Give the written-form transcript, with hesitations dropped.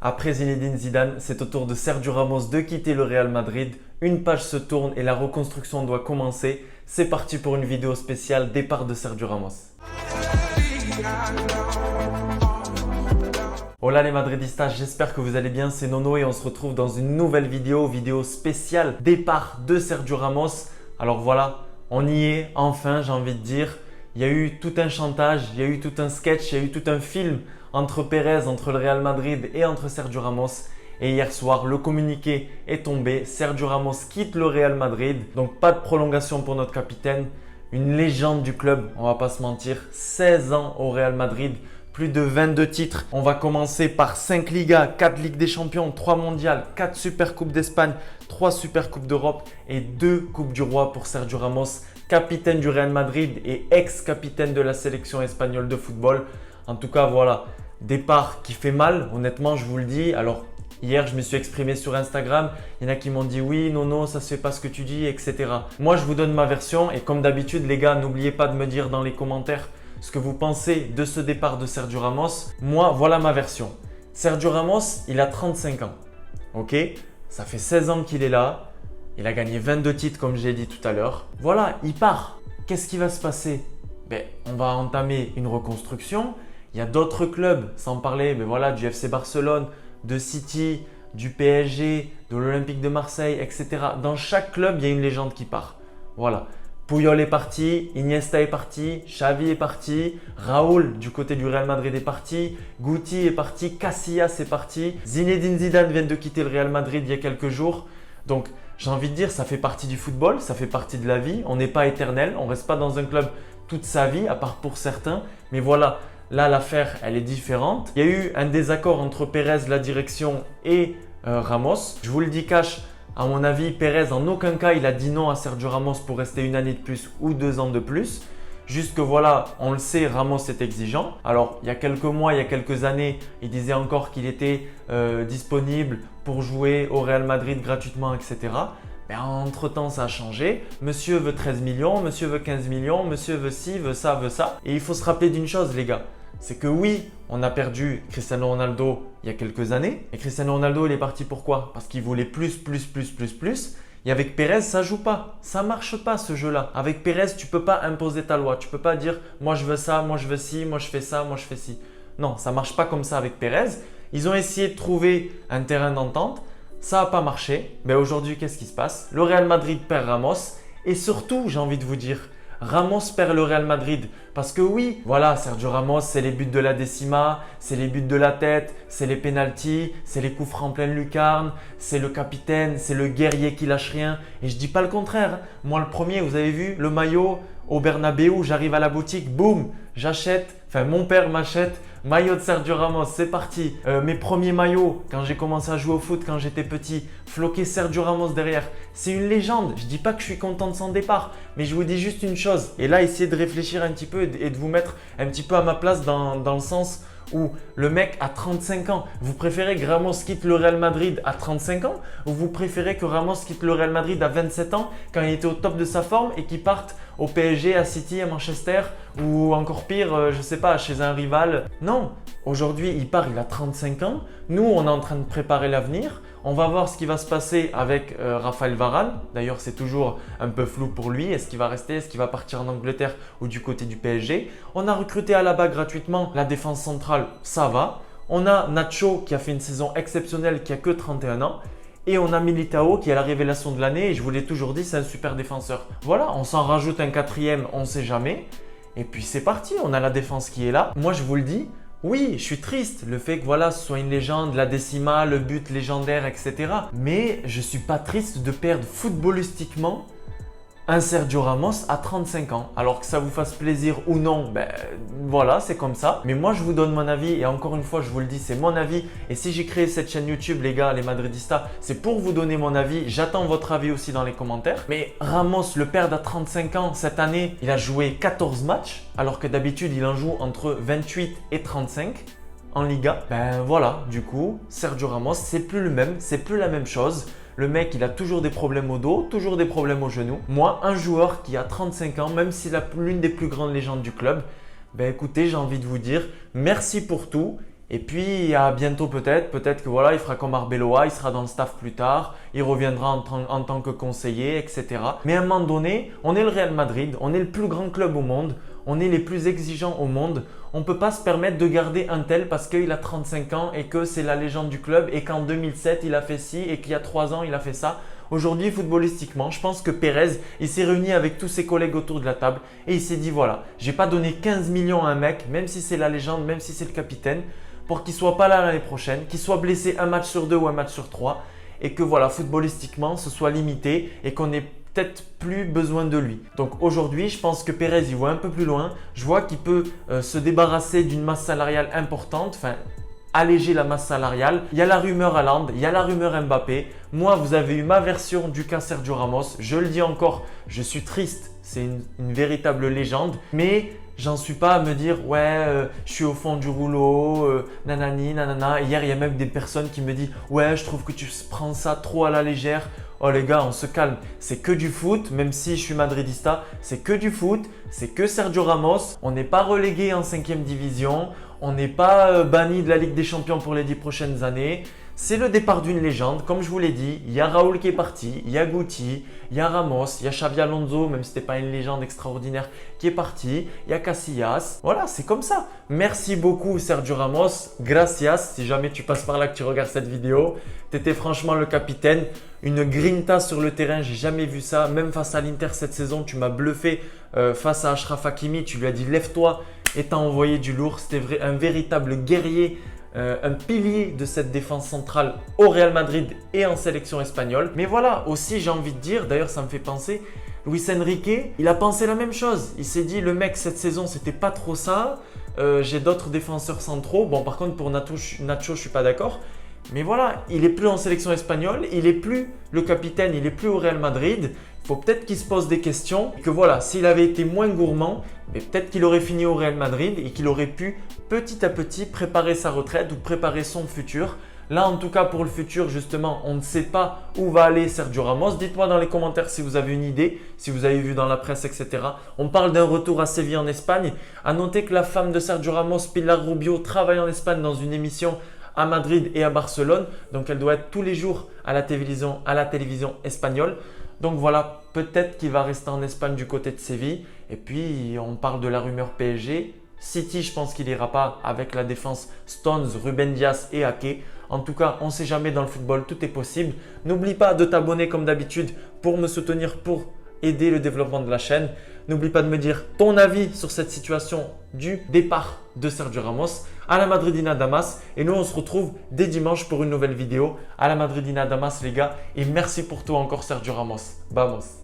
Après Zinedine Zidane, c'est au tour de Sergio Ramos de quitter le Real Madrid. Une page se tourne et la reconstruction doit commencer. C'est parti pour une vidéo spéciale départ de Sergio Ramos. Hola les Madridistas, j'espère que vous allez bien, c'est Nono et on se retrouve dans une nouvelle vidéo spéciale départ de Sergio Ramos. Alors voilà, on y est enfin, j'ai envie de dire. Il y a eu tout un chantage, il y a eu tout un sketch, il y a eu tout un film entre Pérez, entre le Real Madrid et entre Sergio Ramos. Et hier soir, le communiqué est tombé. Sergio Ramos quitte le Real Madrid. Donc pas de prolongation pour notre capitaine. Une légende du club, on va pas se mentir. 16 ans au Real Madrid, plus de 22 titres. On va commencer par 5 Ligas, 4 Ligues des Champions, 3 Mondiales, 4 Super Coupes d'Espagne, 3 Super Coupes d'Europe et 2 Coupes du Roi pour Sergio Ramos, capitaine du Real Madrid et ex-capitaine de la sélection espagnole de football. En tout cas, voilà, départ qui fait mal, honnêtement, je vous le dis. Alors, hier, je me suis exprimé sur Instagram. Il y en a qui m'ont dit oui, non, ça ne se fait pas ce que tu dis, etc. Moi, je vous donne ma version et comme d'habitude, les gars, n'oubliez pas de me dire dans les commentaires ce que vous pensez de ce départ de Sergio Ramos. Moi, voilà ma version. Sergio Ramos, il a 35 ans. Ok, ça fait 16 ans qu'il est là. Il a gagné 22 titres, comme j'ai dit tout à l'heure. Voilà, il part. Qu'est-ce qui va se passer? On va entamer une reconstruction. Il y a d'autres clubs, sans parler voilà, du FC Barcelone, de City, du PSG, de l'Olympique de Marseille, etc. Dans chaque club, il y a une légende qui part. Voilà. Puyol est parti, Iniesta est parti, Xavi est parti, Raúl du côté du Real Madrid est parti, Guti est parti, Casillas est parti, Zinedine Zidane vient de quitter le Real Madrid il y a quelques jours. Donc, j'ai envie de dire, ça fait partie du football, ça fait partie de la vie. On n'est pas éternel, on ne reste pas dans un club toute sa vie, à part pour certains. Mais voilà, là, l'affaire, elle est différente. Il y a eu un désaccord entre Pérez, la direction et Ramos. Je vous le dis cash, à mon avis, Pérez, en aucun cas, il a dit non à Sergio Ramos pour rester une année de plus ou 2 ans de plus. Juste que voilà, on le sait, Ramos est exigeant. Alors, il y a quelques mois, il y a quelques années, il disait encore qu'il était disponible pour jouer au Real Madrid gratuitement, etc. Entre-temps, ça a changé. Monsieur veut 13 millions, monsieur veut 15 millions, monsieur veut ci, veut ça, veut ça. Et il faut se rappeler d'une chose, les gars. C'est que oui, on a perdu Cristiano Ronaldo il y a quelques années. Et Cristiano Ronaldo, il est parti pourquoi? Parce qu'il voulait plus. Et avec Pérez, ça joue pas. Ça marche pas ce jeu-là. Avec Pérez, tu peux pas imposer ta loi. Tu peux pas dire moi je veux ça, moi je veux ci, moi je fais ça, moi je fais ci. Non, ça marche pas comme ça avec Pérez. Ils ont essayé de trouver un terrain d'entente. Ça n'a pas marché. Mais aujourd'hui, qu'est-ce qui se passe? Le Real Madrid perd Ramos. Et surtout, j'ai envie de vous dire, Ramos perd le Real Madrid. Parce que oui, voilà, Sergio Ramos, c'est les buts de la décima, c'est les buts de la tête, c'est les pénaltys, c'est les coups francs en pleine lucarne, c'est le capitaine, c'est le guerrier qui lâche rien. Et je dis pas le contraire, hein. Moi, le premier, vous avez vu, le maillot au Bernabeu, j'arrive à la boutique, boum, j'achète, enfin mon père m'achète. Maillot de Sergio Ramos, c'est parti. Mes premiers maillots, quand j'ai commencé à jouer au foot quand j'étais petit, floqué Sergio Ramos derrière. C'est une légende. Je ne dis pas que je suis content de son départ, mais je vous dis juste une chose. Et là, essayez de réfléchir un petit peu et de vous mettre un petit peu à ma place dans le sens où le mec a 35 ans. Vous préférez que Ramos quitte le Real Madrid à 35 ans ou vous préférez que Ramos quitte le Real Madrid à 27 ans quand il était au top de sa forme et qu'il parte au PSG, à City, à Manchester ou encore pire, je ne sais pas, chez un rival? Non, aujourd'hui il part, il a 35 ans. Nous, on est en train de préparer l'avenir. On va voir ce qui va se passer avec Raphaël Varane. D'ailleurs, c'est toujours un peu flou pour lui. Est-ce qu'il va rester? Est-ce qu'il va partir en Angleterre ou du côté du PSG? On a recruté Alaba gratuitement. La défense centrale, ça va. On a Nacho qui a fait une saison exceptionnelle, qui a que 31 ans. Et on a Militao qui est la révélation de l'année. Et je vous l'ai toujours dit, c'est un super défenseur. Voilà, on s'en rajoute un quatrième, on ne sait jamais. Et puis c'est parti, on a la défense qui est là. Moi, je vous le dis. Oui, je suis triste, le fait que voilà, ce soit une légende, la décima, le but légendaire, etc. Mais je ne suis pas triste de perdre footballistiquement un Sergio Ramos à 35 ans. Alors que ça vous fasse plaisir ou non, voilà, c'est comme ça. Mais moi, je vous donne mon avis et encore une fois, je vous le dis, c'est mon avis. Et si j'ai créé cette chaîne YouTube, les gars, les Madridistas, c'est pour vous donner mon avis. J'attends votre avis aussi dans les commentaires. Mais Ramos, le perdre à 35 ans, cette année, il a joué 14 matchs, alors que d'habitude, il en joue entre 28 et 35. En Liga, voilà, du coup, Sergio Ramos, c'est plus le même, c'est plus la même chose. Le mec, il a toujours des problèmes au dos, toujours des problèmes au genou. Moi, un joueur qui a 35 ans, même s'il a l'une des plus grandes légendes du club, écoutez, j'ai envie de vous dire merci pour tout Et puis à bientôt peut-être que voilà, il fera comme Arbeloa, il sera dans le staff plus tard, il reviendra en tant que conseiller, etc. Mais à un moment donné, on est le Real Madrid, on est le plus grand club au monde, on est les plus exigeants au monde. On ne peut pas se permettre de garder un tel parce qu'il a 35 ans et que c'est la légende du club et qu'en 2007 il a fait ci et qu'il y a 3 ans il a fait ça. Aujourd'hui, footballistiquement, je pense que Pérez, il s'est réuni avec tous ses collègues autour de la table et il s'est dit voilà, je n'ai pas donné 15 millions à un mec, même si c'est la légende, même si c'est le capitaine, pour qu'il ne soit pas là l'année prochaine, qu'il soit blessé un match sur 2 ou un match sur 3 et que voilà, footballistiquement, ce soit limité et qu'on ait peut-être plus besoin de lui. Donc aujourd'hui, je pense que Pérez, il voit un peu plus loin. Je vois qu'il peut se débarrasser d'une masse salariale importante, enfin alléger la masse salariale. Il y a la rumeur Haaland, il y a la rumeur Mbappé. Moi, vous avez eu ma version du cas Sergio Ramos. Je le dis encore, je suis triste. C'est une véritable légende. Mais j'en suis pas à me dire ouais, je suis au fond du rouleau, nanani, nanana. Hier, il y a même des personnes qui me disent ouais, je trouve que tu prends ça trop à la légère. Oh les gars, on se calme. C'est que du foot, même si je suis madridista, c'est que du foot, c'est que Sergio Ramos. On n'est pas relégué en 5e division, on n'est pas banni de la Ligue des Champions pour les 10 prochaines années. C'est le départ d'une légende, comme je vous l'ai dit. Il y a Raúl qui est parti, il y a Guti, il y a Ramos, il y a Xabi Alonso, même si ce n'était pas une légende extraordinaire, qui est parti. Il y a Casillas. Voilà, c'est comme ça. Merci beaucoup Sergio Ramos. Gracias. Si jamais tu passes par là que tu regardes cette vidéo, tu étais franchement le capitaine. Une grinta sur le terrain, j'ai jamais vu ça. Même face à l'Inter cette saison, tu m'as bluffé face à Achraf Hakimi. Tu lui as dit lève-toi et t'as envoyé du lourd. C'était un véritable guerrier. Un pilier de cette défense centrale au Real Madrid et en sélection espagnole. Mais voilà, aussi j'ai envie de dire, d'ailleurs ça me fait penser, Luis Enrique, il a pensé la même chose. Il s'est dit le mec cette saison c'était pas trop ça, j'ai d'autres défenseurs centraux. Bon par contre pour Nacho je suis pas d'accord. Mais voilà, il est plus en sélection espagnole, il est plus le capitaine, il est plus au Real Madrid. Il faut peut-être qu'il se pose des questions. Que voilà, s'il avait été moins gourmand, mais peut-être qu'il aurait fini au Real Madrid et qu'il aurait pu petit à petit préparer sa retraite ou préparer son futur. Là, en tout cas, pour le futur, justement, on ne sait pas où va aller Sergio Ramos. Dites-moi dans les commentaires si vous avez une idée, si vous avez vu dans la presse, etc. On parle d'un retour à Séville en Espagne. À noter que la femme de Sergio Ramos, Pilar Rubio, travaille en Espagne dans une émission à Madrid et à Barcelone. Donc, elle doit être tous les jours à la télévision espagnole. Donc voilà, peut-être qu'il va rester en Espagne du côté de Séville. Et puis, on parle de la rumeur PSG. City, je pense qu'il n'ira pas avec la défense Stones, Ruben Dias et Ake. En tout cas, on ne sait jamais dans le football, tout est possible. N'oublie pas de t'abonner comme d'habitude pour me soutenir, pour aider le développement de la chaîne. N'oublie pas de me dire ton avis sur cette situation du départ de Sergio Ramos. À la Madridina Damas. Et nous, on se retrouve dès dimanche pour une nouvelle vidéo. À la Madridina Damas, les gars. Et merci pour tout encore, Sergio Ramos. Vamos.